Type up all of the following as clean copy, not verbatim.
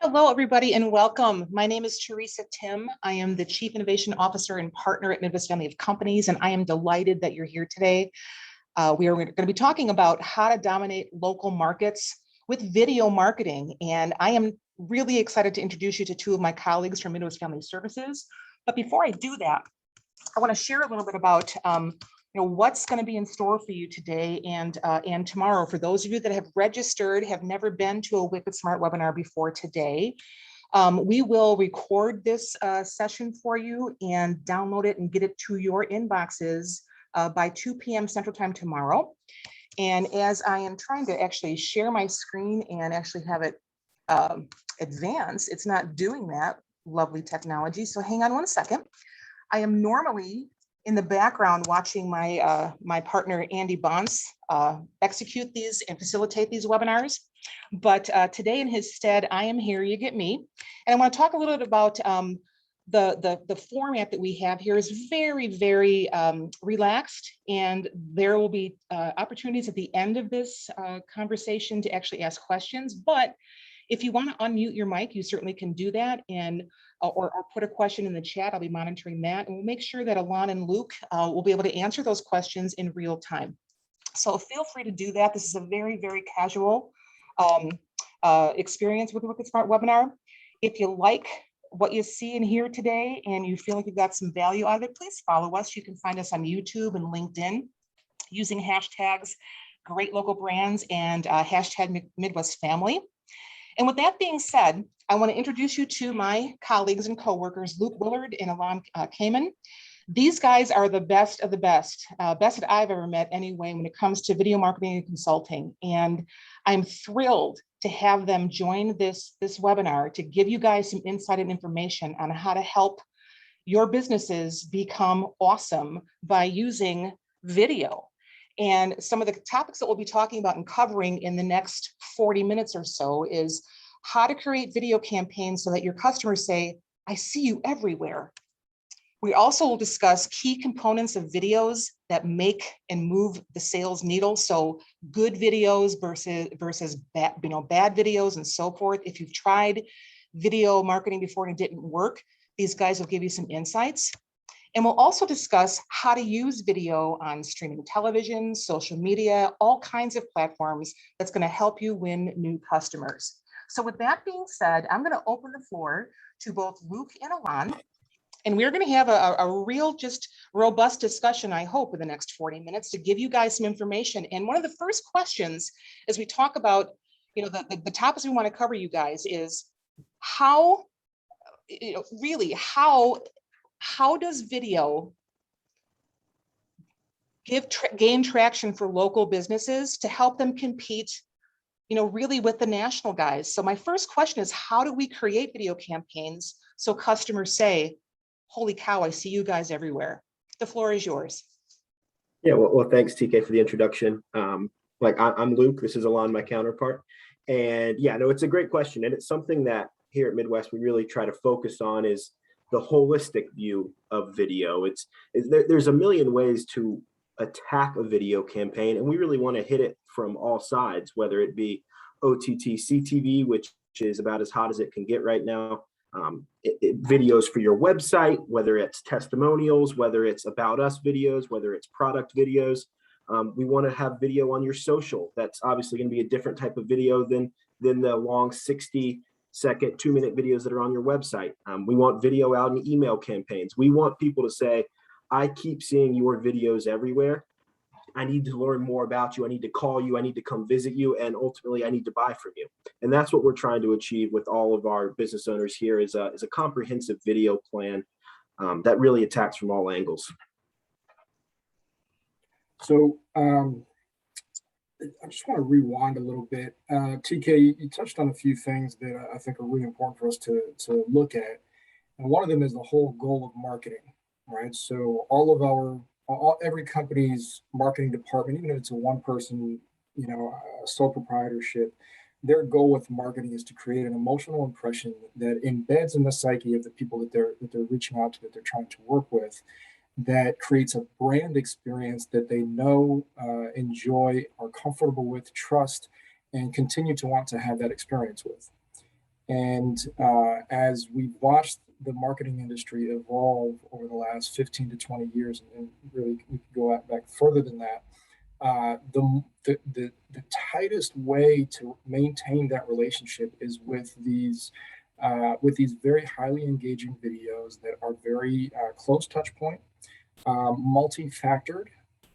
Hello, everybody, and welcome. My name is Teresa Tim. I am the Chief Innovation Officer and Partner at Midwest Family of Companies, and I am delighted that you're here today. We are going to be talking about how to dominate local markets with video marketing, and I am really excited to introduce you to two of my colleagues from Midwest Family Services. But before I do that, I want to share a little bit about what's going to be in store for you today and tomorrow. For those of you that have registered, have never been to a Wicked Smart webinar before today, we will record this session for you and download it and get it to your inboxes by 2 p.m. Central Time tomorrow. And as I am trying to actually share my screen and actually have it advance, it's not doing that. Lovely technology. So hang on one second. I am normally in the background watching my partner Andy Bonce execute these and facilitate these webinars. But today in his stead, I am here, you get me. And I want to talk a little bit about the format that we have here is very, very relaxed, and there will be opportunities at the end of this conversation to actually ask questions. But if you want to unmute your mic, you certainly can do that, and or put a question in the chat. I'll be monitoring that, and we'll make sure that Alon and Luke will be able to answer those questions in real time. So feel free to do that. This is a very, very casual experience with the Wicked Smart webinar. If you like what you see and hear today and you feel like you got some value out of it, please follow us. You can find us on YouTube and LinkedIn using hashtags Great Local Brands and hashtag Midwest Family. And with that being said, I want to introduce you to my colleagues and coworkers, Luke Willard and Alon Kamen. These guys are the best of the best, best that I've ever met anyway when it comes to video marketing and consulting. And I'm thrilled to have them join this webinar to give you guys some insight and information on how to help your businesses become awesome by using video. And some of the topics that we'll be talking about and covering in the next 40 minutes or so is how to create video campaigns so that your customers say, I see you everywhere. We also will discuss key components of videos that make and move the sales needle. So good videos versus bad videos and so forth. If you've tried video marketing before and it didn't work, these guys will give you some insights. And we'll also discuss how to use video on streaming television, social media, all kinds of platforms that's going to help you win new customers. So with that being said, I'm going to open the floor to both Luke and Alon, and we're going to have a real just robust discussion, I hope, in the next 40 minutes to give you guys some information. And one of the first questions as we talk about, the topics we want to cover, you guys, is how does video gain traction for local businesses to help them compete, really with the national guys? So my first question is, how do we create video campaigns so customers say, holy cow, I see you guys everywhere? The floor is yours. Yeah, well, thanks, TK, for the introduction. I'm Luke, this is Alon, my counterpart. And yeah, no, it's a great question. And it's something that here at Midwest, we really try to focus on is the holistic view of video. There's a million ways to attack a video campaign, and we really want to hit it from all sides, whether it be OTT CTV, which is about as hot as it can get right now, videos for your website, whether it's testimonials, whether it's about us videos, whether it's product videos. We want to have video on your social. That's obviously going to be a different type of video than the long 60-second, 2-minute videos that are on your website. We want video out in email campaigns. We want people to say, I keep seeing your videos everywhere. I need to learn more about you. I need to call you. I need to come visit you. And ultimately, I need to buy from you. And that's what we're trying to achieve with all of our business owners here is a comprehensive video plan that really attacks from all angles. So I just want to rewind a little bit. TK, you touched on a few things that I think are really important for us to look at. And one of them is the whole goal of marketing, right? So every company's marketing department, even if it's a one-person, sole proprietorship, their goal with marketing is to create an emotional impression that embeds in the psyche of the people that they're reaching out to, that they're trying to work with, that creates a brand experience that they know, enjoy, are comfortable with, trust, and continue to want to have that experience with. And as we've watched the marketing industry evolve over the last 15 to 20 years, and really we could go back further than that, the tightest way to maintain that relationship is with these very highly engaging videos that are very close touch point, multi-factored,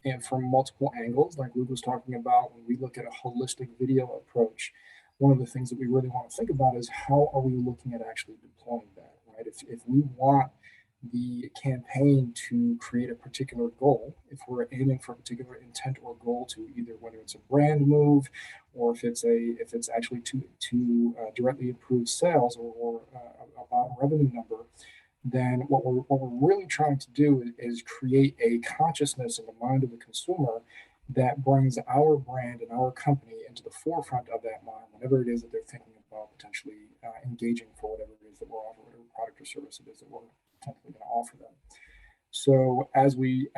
and from multiple angles, like Luke was talking about. When we look at a holistic video approach, one of the things that we really want to think about is how are we looking at actually deploying that, right? If we want the campaign to create a particular goal, if we're aiming for a particular intent or goal to either whether it's a brand move or if it's actually to directly improve sales or about a revenue number, then what we're really trying to do is create a consciousness in the mind of the consumer that brings our brand and our company into the forefront of that mind whenever it is that they're thinking about potentially engaging for whatever it is that we're offering, whatever product or service it is that we're potentially going to offer them. So as the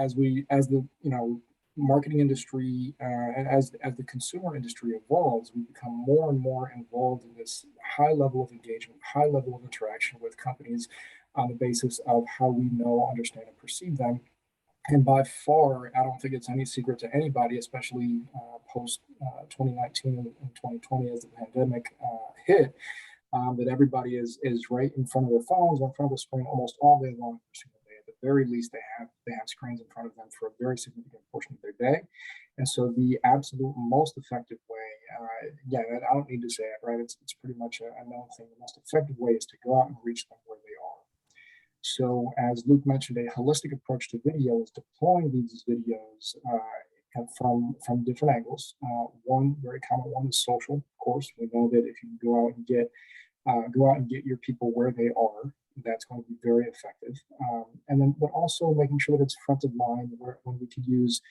marketing industry and as the consumer industry evolves, we become more and more involved in this high level of engagement, high level of interaction with companies on the basis of how we know, understand, and perceive them. And by far, I don't think it's any secret to anybody, especially post 2019 and 2020 as the pandemic hit, that everybody is right in front of their phones or in front of the screen almost all day long. At the very least, they have screens in front of them for a very significant portion of their day. And so the absolute most effective way, I don't need to say it, right? It's pretty much a known thing. The most effective way is to go out and reach them where they are. So as Luke mentioned, a holistic approach to video is deploying these videos from different angles. One very common one is social. Of course, we know that if you go out and get your people where they are, that's going to be very effective. But also making sure that it's front of mind when we could use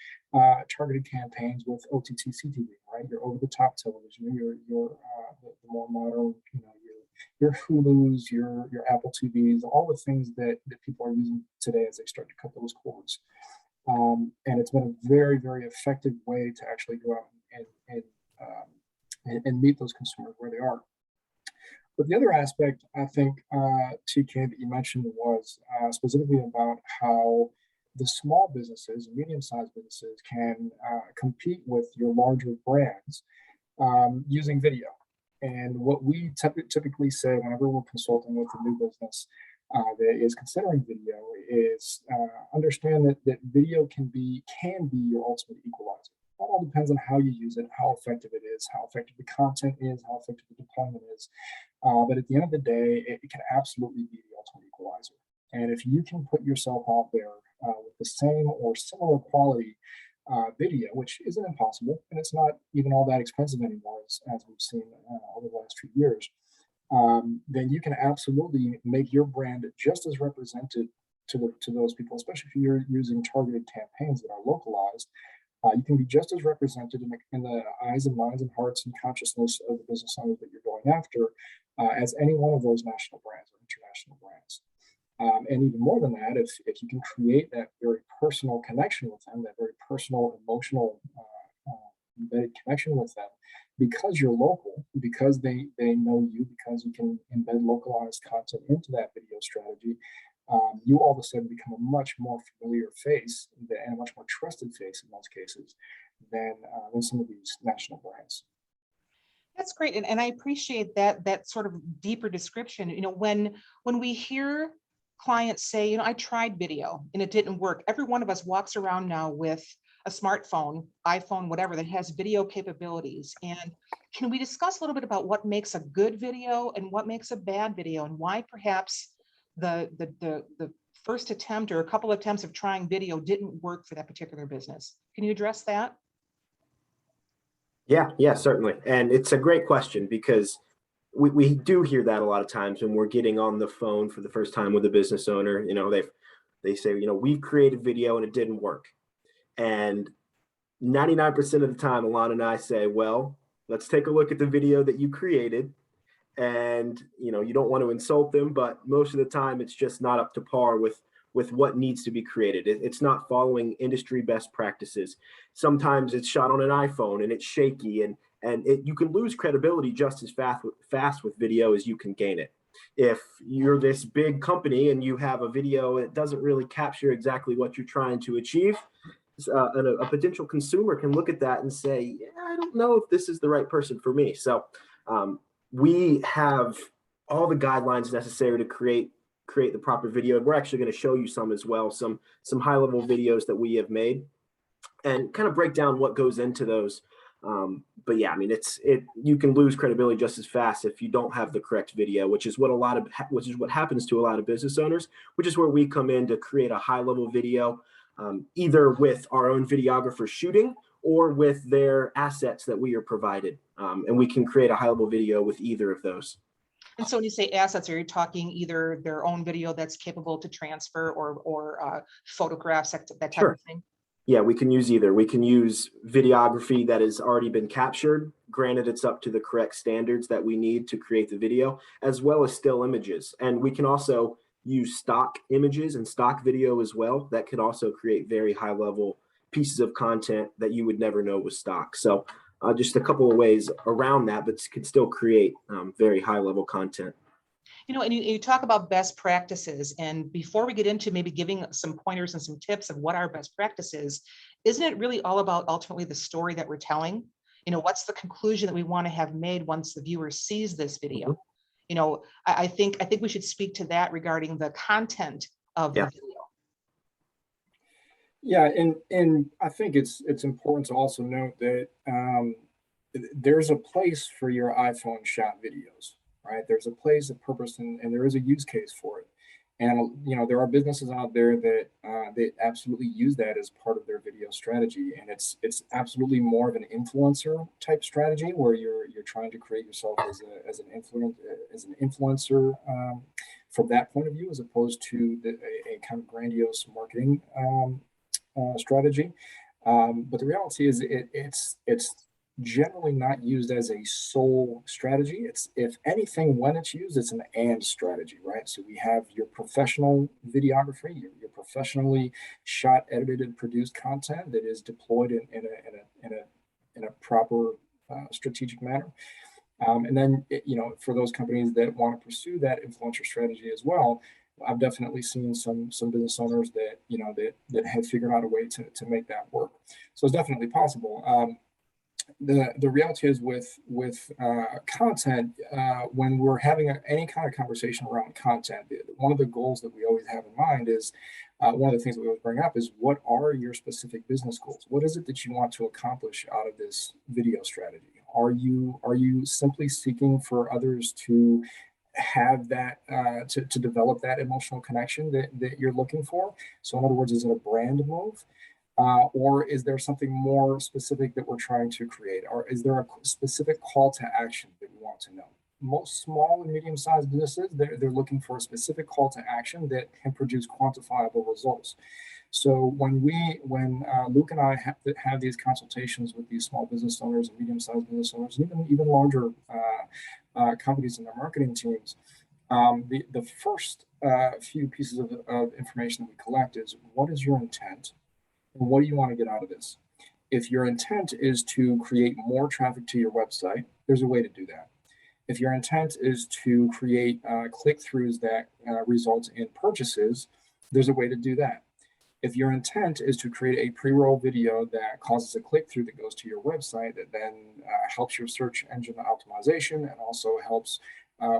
targeted campaigns with OTT CTV, right? Your over-the-top television, your the more modern, your Hulus, your Apple TVs, all the things that people are using today as they start to cut those cords. And it's been a very, very effective way to actually go out and meet those consumers where they are. But the other aspect, I think, TK, that you mentioned was specifically about how the small businesses, medium-sized businesses can compete with your larger brands using video. And what we typically say whenever we're consulting with a new business that is considering video is understand that video can be your ultimate equalizer. It all depends on how you use it, how effective it is, how effective the content is, how effective the deployment is. But at the end of the day, it can absolutely be the ultimate equalizer. And if you can put yourself out there with the same or similar quality video, which isn't impossible, and it's not even all that expensive anymore, as we've seen over the last few years, then you can absolutely make your brand just as represented to those people, especially if you're using targeted campaigns that are localized. You can be just as represented in the eyes and minds and hearts and consciousness of the business owners that you're going after as any one of those national brands or international brands. And even more than that, if you can create that very personal connection with them, that very personal, emotional, embedded connection with them, because you're local, because they know you, because you can embed localized content into that video strategy, you all of a sudden become a much more familiar face and a much more trusted face in most cases than some of these national brands. That's great. And I appreciate that sort of deeper description. When we hear clients say, I tried video and it didn't work. Every one of us walks around now with a smartphone, iPhone, whatever, that has video capabilities. And can we discuss a little bit about what makes a good video and what makes a bad video, and why perhaps the first attempt or a couple of attempts of trying video didn't work for that particular business? Can you address that? Yeah, certainly. And it's a great question because we do hear that a lot of times when we're getting on the phone for the first time with a business owner. They say, we've created video and it didn't work. And 99% of the time, Alana and I say, well, let's take a look at the video that you created. And, you don't want to insult them, but most of the time it's just not up to par with what needs to be created. It's not following industry best practices. Sometimes it's shot on an iPhone and it's shaky and And you can lose credibility just as fast with video as you can gain it. If you're this big company and you have a video that doesn't really capture exactly what you're trying to achieve, and a potential consumer can look at that and say, yeah, I don't know if this is the right person for me. So we have all the guidelines necessary to create the proper video. And we're actually going to show you some as well, some high level videos that we have made, and kind of break down what goes into those. But yeah, I mean, you can lose credibility just as fast if you don't have the correct video, which is what happens to a lot of business owners, which is where we come in to create a high level video, either with our own videographer shooting or with their assets that we are provided. And we can create a high level video with either of those. And so when you say assets, are you talking either their own video that's capable to transfer or photographs, that type Sure. of thing? Yeah, we can use either. We can use videography that has already been captured. Granted, it's up to the correct standards that we need to create the video, as well as still images. And we can also use stock images and stock video as well. That could also create very high level pieces of content that you would never know was stock. So just a couple of ways around that, but could still create very high level content. You know, and you talk about best practices, and before we get into maybe giving some pointers and some tips of what our best practice is, isn't it really all about ultimately the story that we're telling? You know, what's the conclusion that we want to have made once the viewer sees this video? Mm-hmm. You know, I think we should speak to that regarding the content of the video. Yeah, and I think it's important to also note that there's a place for your iPhone shot videos, right? There's a place, a purpose, and there is a use case for it. And there are businesses out there that they absolutely use that as part of their video strategy, and it's absolutely more of an influencer type strategy where you're trying to create yourself as an influencer from that point of view, as opposed to a kind of grandiose marketing strategy. But the reality is it's generally not used as a sole strategy. It's, if anything, when it's used, it's an and strategy, right? So we have your professional videography, your professionally shot, edited, and produced content that is deployed in a proper strategic manner. And then, for those companies that want to pursue that influencer strategy as well, I've definitely seen some business owners that that have figured out a way to make that work. So it's definitely possible. The reality is with content, when we're having any kind of conversation around content, one of the goals that we always have in mind is one of the things that we always bring up is, what are your specific business goals? What is it that you want to accomplish out of this video strategy? Are you simply seeking for others to have that to develop that emotional connection that you're looking for? So in other words, is it a brand move? Or is there something more specific that we're trying to create? Or is there a specific call to action that we want to know? Most small and medium-sized businesses, they're looking for a specific call to action that can produce quantifiable results. So when Luke and I have these consultations with these small business owners and medium-sized business owners, and even larger companies and their marketing teams, the first few pieces of information that we collect is, what is your intent? And what do you want to get out of this? If your intent is to create more traffic to your website, there's a way to do that. If your intent is to create click-throughs that result in purchases, there's a way to do that. If your intent is to create a pre-roll video that causes a click-through that goes to your website, that then helps your search engine optimization and also helps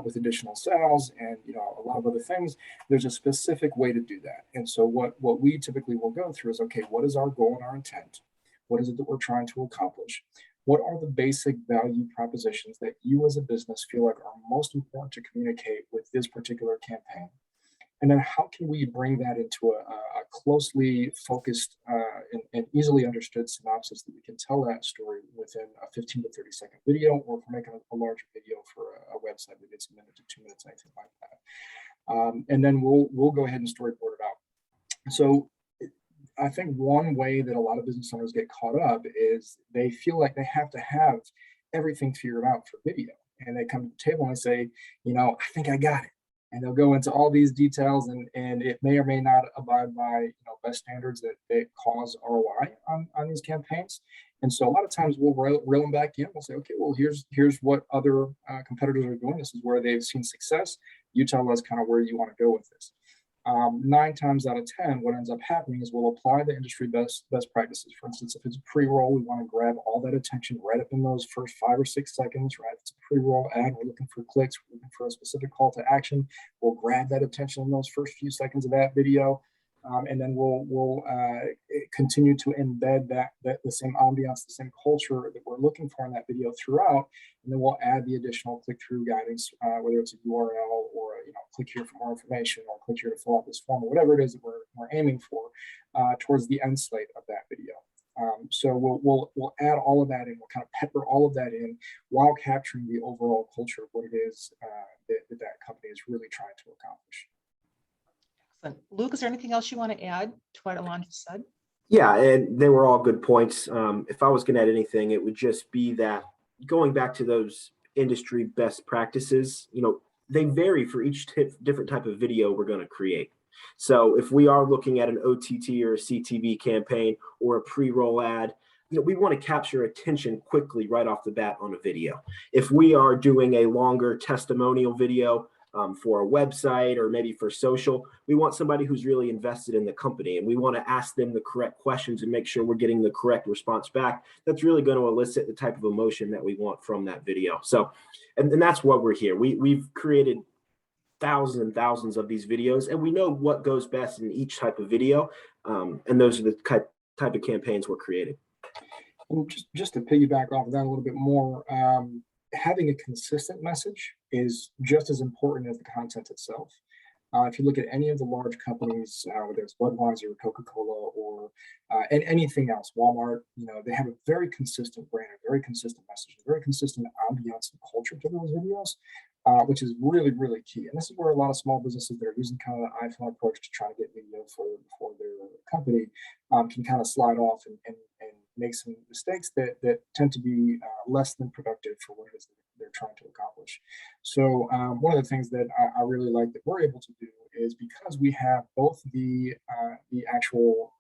with additional sales and a lot of other things, there's a specific way to do that. And so what we typically will go through is, okay, what is our goal and our intent? What is it that we're trying to accomplish? What are the basic value propositions that you as a business feel like are most important to communicate with this particular campaign? And then how can we bring that into a closely focused and easily understood synopsis that we can tell that story within a 15 to 30 second video, or if we're making a larger video for a website that gets a minute to 2 minutes, anything like that. And then we'll go ahead and storyboard it out. So I think one way that a lot of business owners get caught up is they feel like they have to have everything figured out for video. And they come to the table and they say, I think I got it. and they'll go into all these details, and it may or may not abide by best standards that cause ROI on these campaigns. And so a lot of times we'll reel them back in. We'll say, okay, well, here's what other competitors are doing. This is where they've seen success. You tell us kind of where you want to go with this. 9 times out of 10, what ends up happening is we'll apply the industry best practices. For instance, if it's a pre-roll, we want to grab all that attention right up in those first 5 or 6 seconds, right? If it's a pre-roll ad, we're looking for clicks, we're looking for a specific call to action. We'll grab that attention in those first few seconds of that video. And then we'll continue to embed that the same ambiance, the same culture that we're looking for in that video throughout. And then we'll add the additional click-through guidance, whether it's a URL or click here for more information, or click here to fill out this form, or whatever it is that we're aiming for towards the end slate of that video. So we'll add all of that in. We'll kind of pepper all of that in while capturing the overall culture of what it is that company is really trying to accomplish. Excellent. Luke, is there anything else you want to add to what Alon just said? Yeah, and they were all good points. If I was going to add anything, it would just be that going back to those industry best practices, they vary for each different type of video we're going to create. So if we are looking at an OTT or a CTV campaign or a pre-roll ad, we want to capture attention quickly right off the bat on a video. If we are doing a longer testimonial video for a website or maybe for social, we want somebody who's really invested in the company, and we want to ask them the correct questions and make sure we're getting the correct response back. That's really going to elicit the type of emotion that we want from that video. So, and that's what we're here. We've created thousands and thousands of these videos, and we know what goes best in each type of video. And those are the type of campaigns we're creating. And just to piggyback off of that a little bit more, having a consistent message is just as important as the content itself. If you look at any of the large companies, whether it's Budweiser, Coca-Cola, or anything else, Walmart, they have a very consistent brand, a very consistent message, a very consistent ambiance and culture to those videos, which is really, really key. And this is where a lot of small businesses that are using kind of the iPhone approach to try to get video for their company can kind of slide off and make some mistakes that tend to be less than productive for what it is that they're trying to accomplish. So one of the things that I really like that we're able to do is, because we have both the actual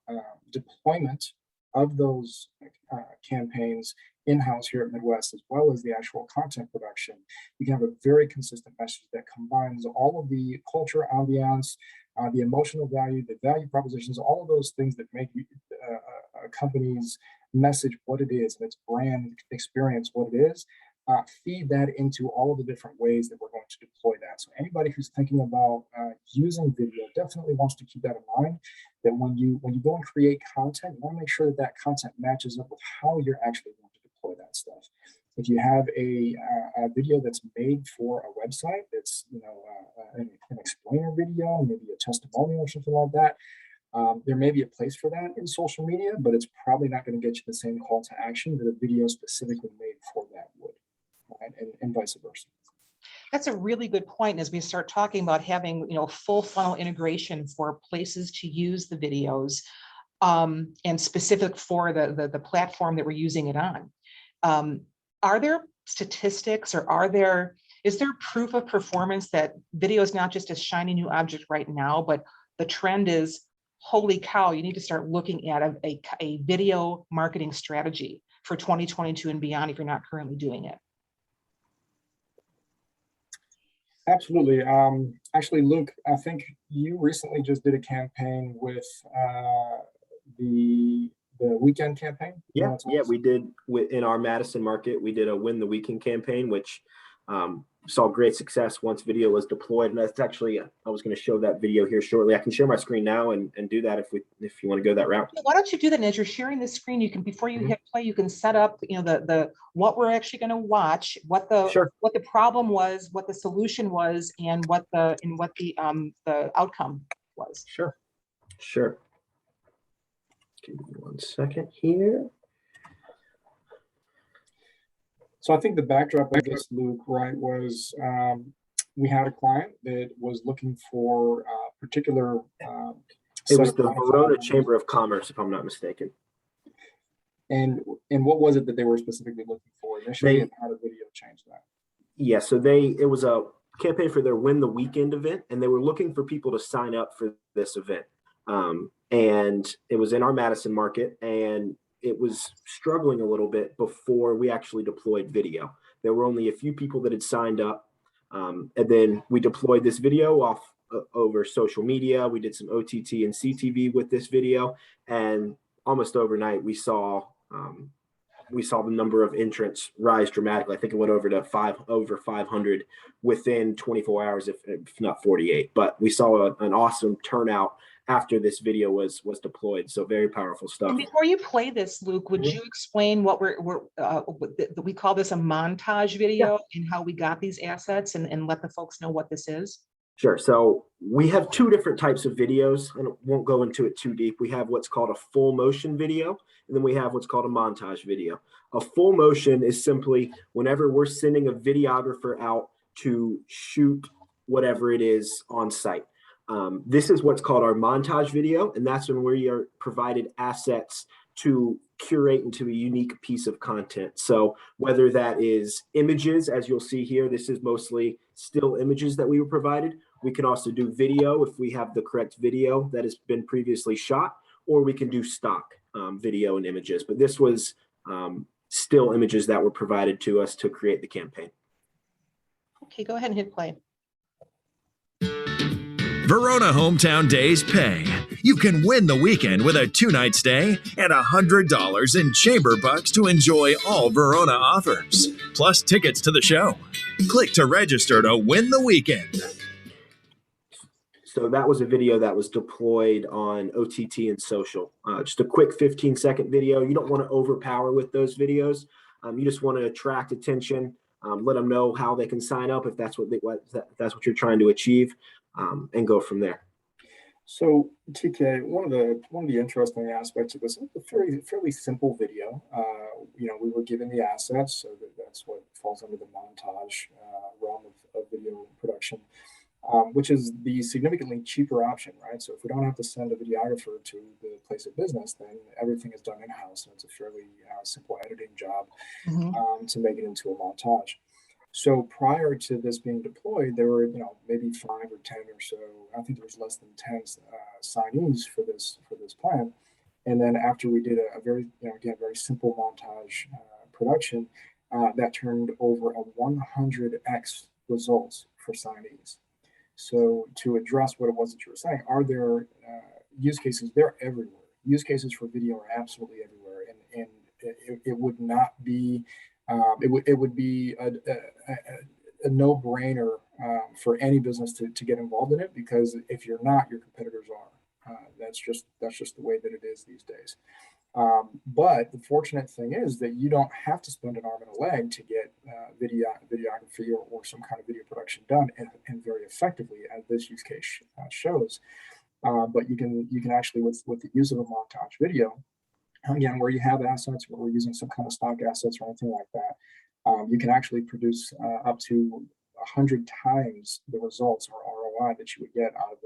deployment of those campaigns in-house here at Midwest, as well as the actual content production, we can have a very consistent message that combines all of the culture, ambiance, the emotional value, the value propositions, all of those things that make a company's message what it is, and its brand experience what it is. Feed that into all of the different ways that we're going to deploy that. So anybody who's thinking about using video definitely wants to keep that in mind, that when you go and create content, you want to make sure that content matches up with how you're actually going to deploy that stuff. If you have a video that's made for a website, that's an explainer video, maybe a testimonial or something like that, there may be a place for that in social media, but it's probably not going to get you the same call to action that a video specifically made for that would, right? And vice versa. That's a really good point as we start talking about having, full funnel integration for places to use the videos, and specific for the platform that we're using it on. Are there statistics, or is there proof of performance that video is not just a shiny new object right now, but the trend is, holy cow, you need to start looking at a video marketing strategy for 2022 and beyond if you're not currently doing it? Absolutely. Actually, Luke, I think you recently just did a campaign with the weekend campaign. Yeah, we did in our Madison market. We did a Win the Weekend campaign, which saw great success once video was deployed. And that's actually, I was going to show that video here shortly. I can share my screen now and do that if you want to go that route. Why don't you do that? And as you're sharing the screen, you can, before you hit play, you can set up, the what we're actually going to watch, what the problem was, what the solution was, and what the outcome was. Sure. Give me 1 second here. So I think the backdrop of this, Luke, right, was we had a client that was looking for a particular. It was the Verona Chamber of Commerce, if I'm not mistaken. And what was it that they were specifically looking for initially, and how did video change that? Yeah, so it was a campaign for their Win the Weekend event, and they were looking for people to sign up for this event. And it was in our Madison market, and it was struggling a little bit before we actually deployed video. There were only a few people that had signed up. And then we deployed this video off over social media. We did some OTT and CTV with this video, and almost overnight we saw the number of entrants rise dramatically. I think it went over over 500 within 24 hours, if not 48. But we saw an awesome turnout after this video was deployed. So very powerful stuff. And before you play this, Luke, would you explain what we call this a montage video, and how we got these assets, and let the folks know what this is? Sure. So we have two different types of videos, and I won't go into it too deep. We have what's called a full motion video, and then we have what's called a montage video. A full motion is simply whenever we're sending a videographer out to shoot whatever it is on site. This is what's called our montage video, and that's when we are provided assets to curate into a unique piece of content. So whether that is images, as you'll see here, this is mostly still images that we were provided. We can also do video if we have the correct video that has been previously shot, or we can do stock video and images. But this was still images that were provided to us to create the campaign. Okay, go ahead and hit play. Verona Hometown Days pay. You can win the weekend with a 2-night stay and $100 in chamber bucks to enjoy all Verona offers, plus tickets to the show. Click to register to win the weekend. So that was a video that was deployed on OTT and social. Just a quick 15-second video. You don't want to overpower with those videos. You just want to attract attention, let them know how they can sign up if that's what you're trying to achieve. And go from there. So TK, one of the interesting aspects of this is a fairly simple video. We were given the assets, so that's what falls under the montage realm of video production, which is the significantly cheaper option, right? So if we don't have to send a videographer to the place of business, then everything is done in-house, and it's a fairly simple editing job to make it into a montage. So prior to this being deployed, there were maybe 5 or 10 or so. I think there was less than 10 signees for this plan. And then after we did a very very simple montage production, that turned over a 100x results for signees. So to address what it was that you were saying, are there use cases? They're everywhere. Use cases for video are absolutely everywhere, and it would not be. It would be a no-brainer for any business to get involved in it, because if you're not, your competitors are. That's just the way that it is these days. But the fortunate thing is that you don't have to spend an arm and a leg to get videography or some kind of video production done and very effectively, as this use case shows. But you can actually, with the use of a montage video, again, where you have assets, where we're using some kind of stock assets or anything like that, you can actually produce up to 100 times the results or ROI that you would get out of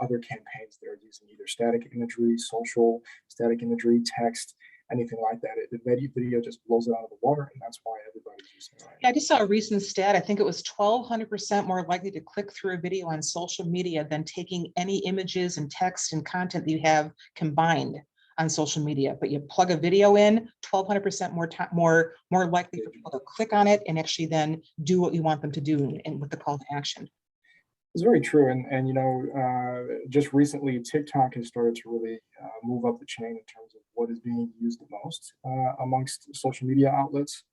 other campaigns that are using either static imagery, social, static imagery, text, anything like that. The video just blows it out of the water, and that's why everybody's using it right now. I just saw a recent stat. I think it was 1,200% more likely to click through a video on social media than taking any images and text and content that you have combined on social media. But you plug a video in, 1,200% more likely for people to click on it and actually then do what you want them to do, and with the call to action. It's very true, and just recently TikTok has started to really move up the chain in terms of what is being used the most amongst social media outlets.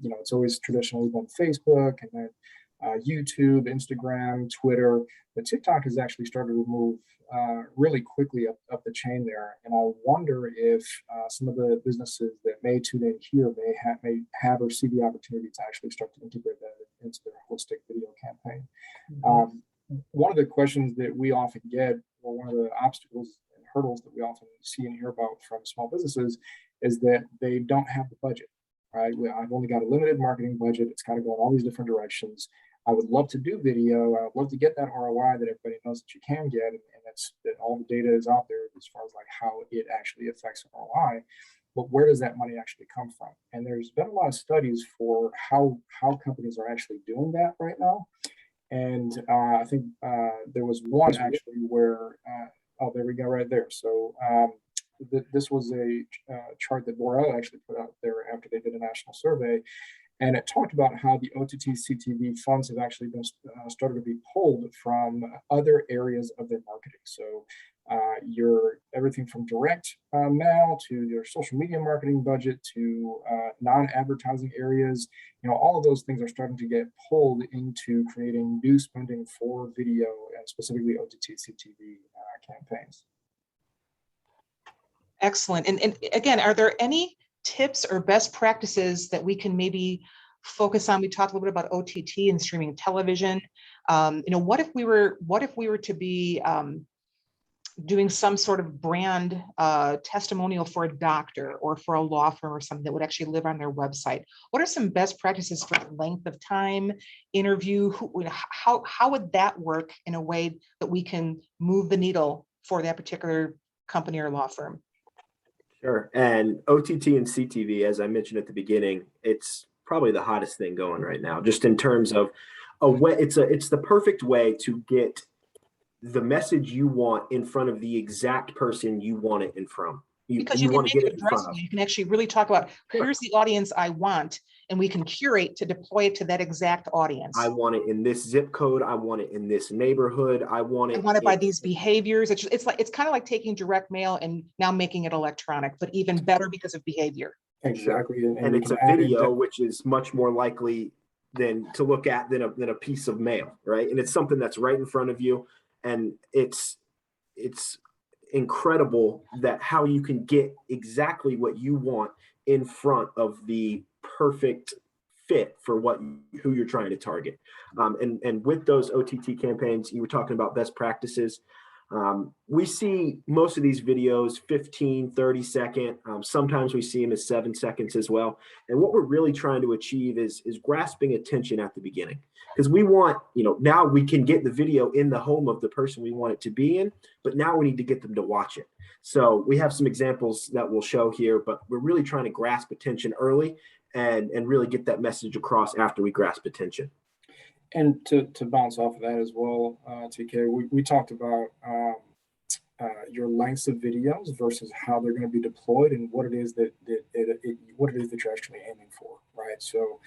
It's always traditionally been Facebook, and then YouTube, Instagram, Twitter, but TikTok has actually started to move really quickly up the chain there. And I wonder if some of the businesses that may tune in here may have or see the opportunity to actually start to integrate that into their holistic video campaign. One of the questions that we often get, or one of the obstacles and hurdles that we often see and hear about from small businesses, is that they don't have the budget, right? I've only got a limited marketing budget. It's got to go in all these different directions. I would love to do video. I would love to get that ROI that everybody knows that you can get, and that all the data is out there as far as like how it actually affects ROI. But where does that money actually come from? And there's been a lot of studies for how companies are actually doing that right now. And I think there was one actually where, oh, there we go, right there. So this was a chart that Borel actually put out there after they did a national survey. And it talked about how the OTT CTV funds have actually been started to be pulled from other areas of their marketing. So your everything from direct mail to your social media marketing budget to non-advertising areas, all of those things are starting to get pulled into creating new spending for video and specifically OTT CTV campaigns. Excellent. And again, are there any tips or best practices that we can maybe focus on? We talked a little bit about OTT and streaming television. What if we were to be doing some sort of brand testimonial for a doctor or for a law firm or something that would actually live on their website? What are some best practices for length of time, interview? How would that work in a way that we can move the needle for that particular company or law firm? Sure. And OTT and CTV, as I mentioned at the beginning, it's probably the hottest thing going right now, just in terms of a way. It's the perfect way to get the message you want in front of the exact person you want it in front. Because you can make it addressable. You can actually really talk about, here's the audience I want, and we can curate to deploy it to that exact audience. I want it in this zip code. I want it in this neighborhood. I want it by these behaviors. It's kind of like taking direct mail and now making it electronic, but even better because of behavior. Exactly. And it's a video, which is much more likely than to look at than a piece of mail, right? And it's something that's right in front of you. And it's incredible that how you can get exactly what you want in front of the perfect fit for who you're trying to target. And with those OTT campaigns, you were talking about best practices. We see most of these videos 15, 30 second. Sometimes we see them as 7 seconds as well. And what we're really trying to achieve is grasping attention at the beginning. Because we want, now we can get the video in the home of the person we want it to be in, but now we need to get them to watch it. So we have some examples that we'll show here, but we're really trying to grasp attention early and really get that message across after we grasp attention. And to bounce off of that as well, TK, we talked about your lengths of videos versus how they're going to be deployed and what it is that you're actually aiming for, right? So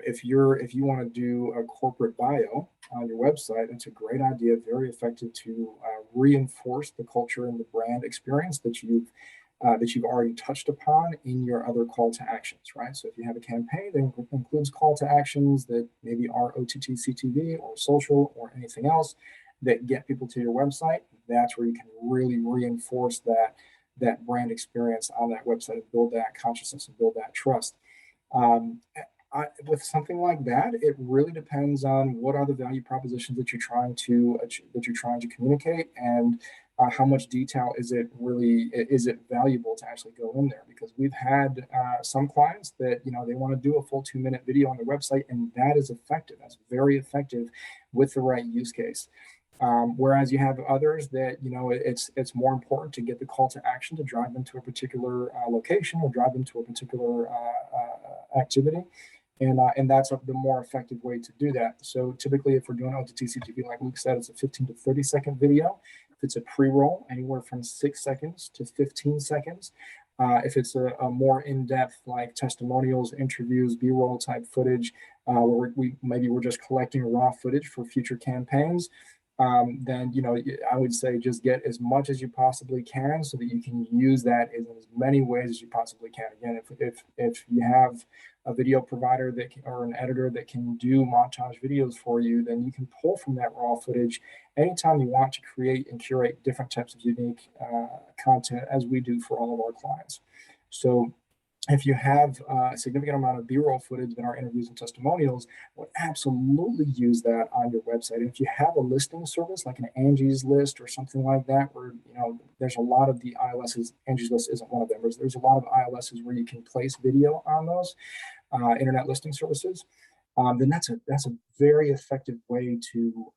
if you want to do a corporate bio on your website, it's a great idea, very effective to reinforce the culture and the brand experience that you've already touched upon in your other call to actions, right? So if you have a campaign that includes call to actions that maybe are OTT, CTV, or social, or anything else that get people to your website, that's where you can really reinforce that brand experience on that website and build that consciousness and build that trust. With something like that, it really depends on what are the value propositions that you're trying to communicate, and how much detail is it valuable to actually go in there? Because we've had some clients that they want to do a full 2-minute video on their website, and that is effective. That's very effective with the right use case. Whereas you have others that it's more important to get the call to action to drive them to a particular location or drive them to a particular activity. And that's the more effective way to do that. So typically, if we're doing OTT CTV, like Luke said, it's a 15 to 30 second video. If it's a pre-roll, anywhere from 6 seconds to 15 seconds. If it's a more in-depth, like testimonials, interviews, B-roll type footage, where we're just collecting raw footage for future campaigns, then I would say just get as much as you possibly can so that you can use that in as many ways as you possibly can. Again, if you have a video provider or an editor that can do montage videos for you, then you can pull from that raw footage anytime you want to create and curate different types of unique content, as we do for all of our clients. So if you have a significant amount of B-roll footage in our interviews and testimonials, we'll absolutely use that on your website. And if you have a listing service like an Angie's List or something like that, where there's a lot of the ILSs, Angie's List isn't one of them, but there's a lot of ILSs where you can place video on those internet listing services. Then that's a very effective way to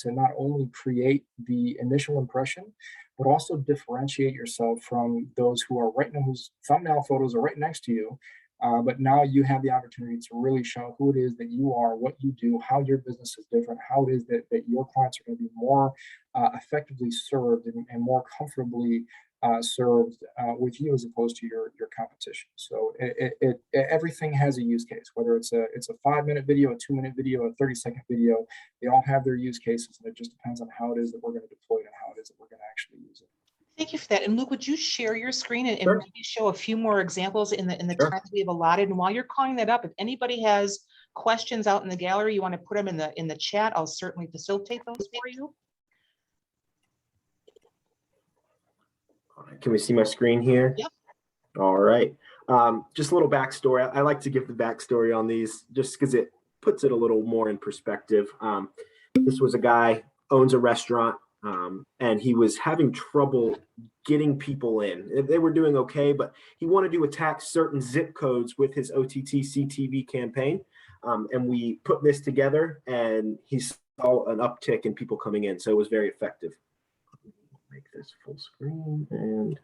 not only create the initial impression, but also differentiate yourself from those whose thumbnail photos are right next to you, But now you have the opportunity to really show who it is that you are, what you do, how your business is different, how it is that your clients are going to be more effectively served and more comfortably served with you as opposed to your competition. So everything has a use case, whether it's a 5-minute video, a 2-minute video, a 30-second video. They all have their use cases, and it just depends on how it is that we're going to deploy it and how it is that we're going to actually use it. Thank you for that. And Luke, would you share your screen and Sure. maybe show a few more examples in the Sure. time that we have allotted? And while you're calling that up, if anybody has questions out in the gallery, you want to put them in the chat, I'll certainly facilitate those for you. Can we see my screen here? Yep. All right. Just a little backstory. I like to give the backstory on these just because it puts it a little more in perspective. This was a guy, owns a restaurant, and he was having trouble getting people in. They were doing okay, but he wanted to attack certain zip codes with his OTT CTV campaign. And we put this together, and he saw an uptick in people coming in. So it was very effective. Make this full screen and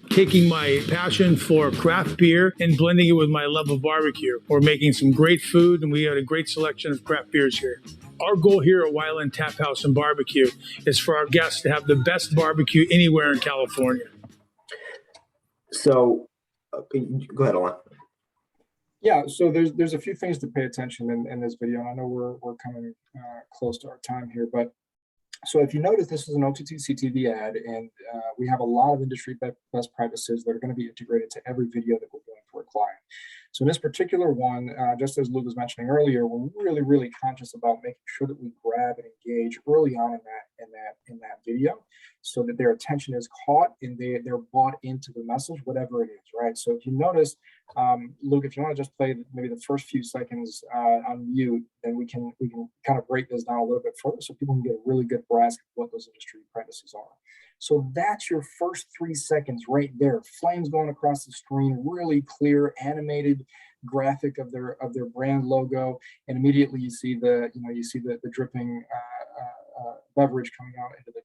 taking my passion for craft beer and blending it with my love of barbecue. We're making some great food, and we had a great selection of craft beers here. Our goal here at Wyland Tap House and Barbecue is for our guests to have the best barbecue anywhere in California. So go ahead, Alon. Yeah, so there's a few things to pay attention in this video, and I know we're coming close to our time here, but so if you notice, this is an OTT CTV ad, and we have a lot of industry best practices that are going to be integrated to every video that we're doing for a client. So in this particular one, just as Luke was mentioning earlier, we're really, really conscious about making sure that we grab and engage early on in that video, so that their attention is caught and they're bought into the message, whatever it is, right? So if you notice, Luke, if you want to just play maybe the first few seconds on mute, then we can kind of break this down a little bit further so people can get a really good grasp of what those industry practices are. So that's your first 3 seconds right there. Flames going across the screen, really clear, animated graphic of their brand logo, and immediately you see the dripping beverage coming out into the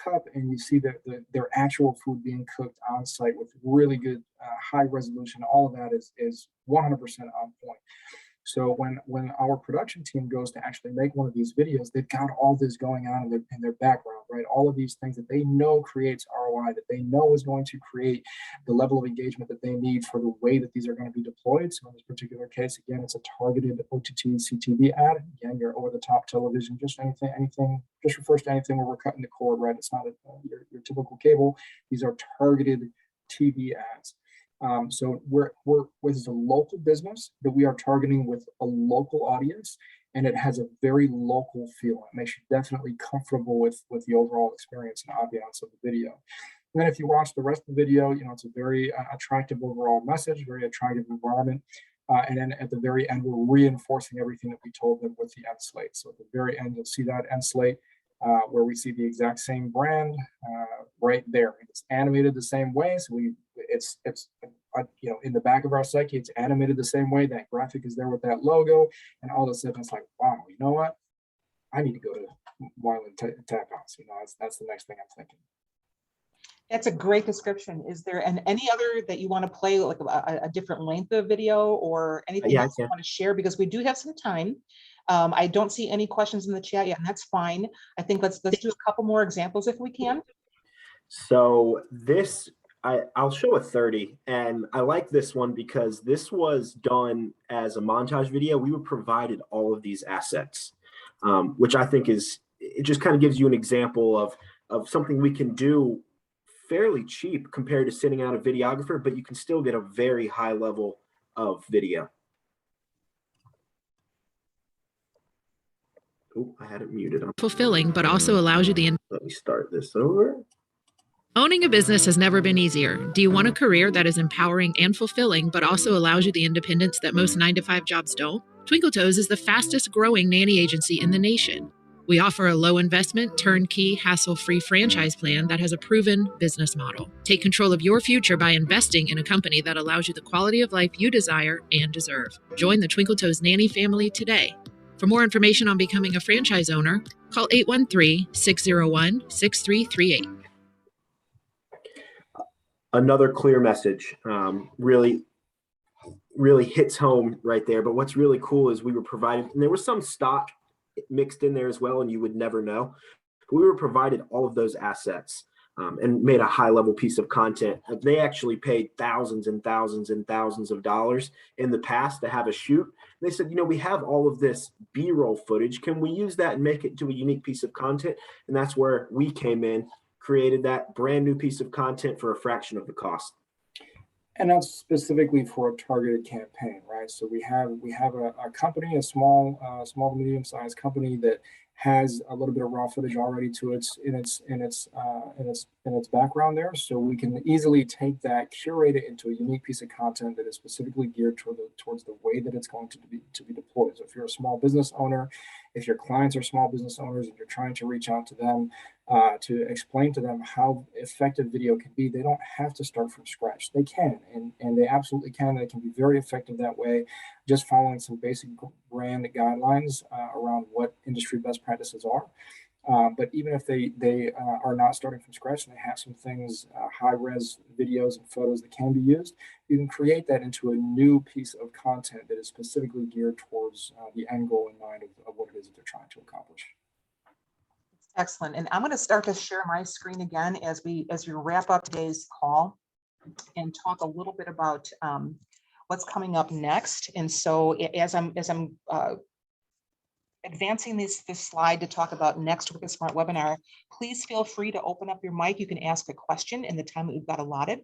cup, and you see their actual food being cooked on site with really good high resolution. All of that is 100% on point. So when our production team goes to actually make one of these videos, they've got all this going on in their background, right? All of these things that they know creates ROI, that they know is going to create the level of engagement that they need for the way that these are going to be deployed. So in this particular case, again, it's a targeted OTT CTV ad. Again, your over-the-top television, just anything, just refers to anything where we're cutting the cord, right? It's not your typical cable. These are targeted TV ads. So this is a local business that we are targeting with a local audience, and it has a very local feel. It makes you definitely comfortable with the overall experience and ambiance of the video. And then if you watch the rest of the video, it's a very attractive overall message, very attractive environment. And then at the very end, we're reinforcing everything that we told them with the end slate. So at the very end, you'll see that end slate where we see the exact same brand right there. It's animated the same way. So it's in the back of our psyche, it's animated the same way. That graphic is there with that logo, and all of a sudden it's like, wow, you know what? I need to go to Wyland Tap House. That's the next thing I'm thinking. That's a great description. Is there any other that you want to play, like a different length of video or anything else you want to share? Because we do have some time. I don't see any questions in the chat yet, and that's fine. I think let's do a couple more examples if we can. So this, I'll show a 30, and I like this one because this was done as a montage video. We were provided all of these assets, which I think it just kind of gives you an example of something we can do fairly cheap compared to sending out a videographer, but you can still get a very high level of video. Oh, I had it muted. Fulfilling, but also allows you the... Let me start this over. Owning a business has never been easier. Do you want a career that is empowering and fulfilling, but also allows you the independence that most 9-to-5 jobs don't? Twinkle Toes is the fastest growing nanny agency in the nation. We offer a low investment, turnkey, hassle-free franchise plan that has a proven business model. Take control of your future by investing in a company that allows you the quality of life you desire and deserve. Join the Twinkle Toes nanny family today. For more information on becoming a franchise owner, call 813-601-6338. Another clear message. Really, really hits home right there. But what's really cool is we were provided, and there was some stock mixed in there as well, and you would never know. But we were provided all of those assets and made a high level piece of content. They actually paid thousands and thousands and thousands of dollars in the past to have a shoot. They said, we have all of this B-roll footage. Can we use that and make it to a unique piece of content? And that's where we came in, created that brand new piece of content for a fraction of the cost. And that's specifically for a targeted campaign, right? So we have a company, a small to medium sized company that has a little bit of raw footage already to its background there. So we can easily take that, curate it into a unique piece of content that is specifically geared towards the way that it's going to be deployed. So if you're a small business owner, if your clients are small business owners and you're trying to reach out to them to explain to them how effective video can be, they don't have to start from scratch. They can, and they absolutely can. They can be very effective that way, just following some basic brand guidelines around what industry best practices are. But even if they are not starting from scratch and they have some things, high-res videos and photos that can be used, you can create that into a new piece of content that is specifically geared towards the end goal in mind of what it is that they're trying to accomplish. Excellent. And I'm going to start to share my screen again as we wrap up today's call and talk a little bit about what's coming up next. And so as I'm advancing this slide to talk about next Wicked Smart webinar, please feel free to open up your mic. You can ask a question in the time that we've got allotted.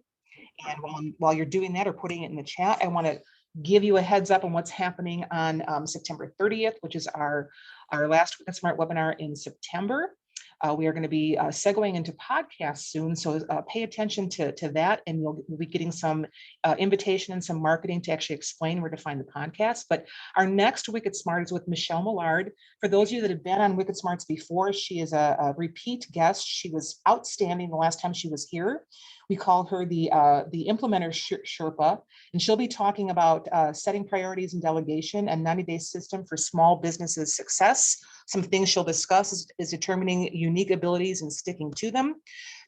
And while you're doing that or putting it in the chat, I want to give you a heads up on what's happening on September 30th, which is our last Wicked Smart webinar in September. We are going to be segueing into podcasts soon, so pay attention to that, and you'll be getting some invitation and some marketing to actually explain where to find the podcast. But our next Wicked Smart is with Michelle Willard. For those of you that have been on Wicked Smarts before, she is a repeat guest. She was outstanding the last time she was here. We call her the implementer Sherpa, and she'll be talking about setting priorities and delegation and 90-day system for small businesses success. Some things she'll discuss is determining unique abilities and sticking to them,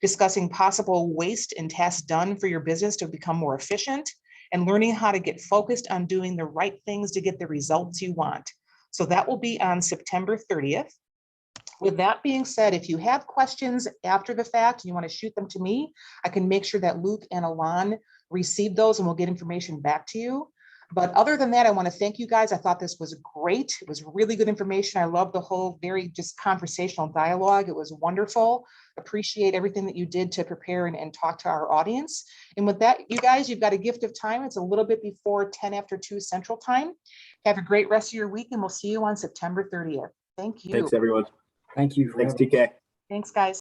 discussing possible waste and tasks done for your business to become more efficient, and learning how to get focused on doing the right things to get the results you want. So that will be on September 30th. With that being said, if you have questions after the fact, you want to shoot them to me, I can make sure that Luke and Alon receive those and we'll get information back to you. But other than that, I want to thank you guys. I thought this was great. It was really good information. I love the whole very just conversational dialogue. It was wonderful. Appreciate everything that you did to prepare and talk to our audience. And with that, you guys, you've got a gift of time. It's a little bit before 10 after 2 Central Time. Have a great rest of your week, and we'll see you on September 30th. Thank you. Thanks, everyone. Thank you. Thanks, TK. Thanks, guys.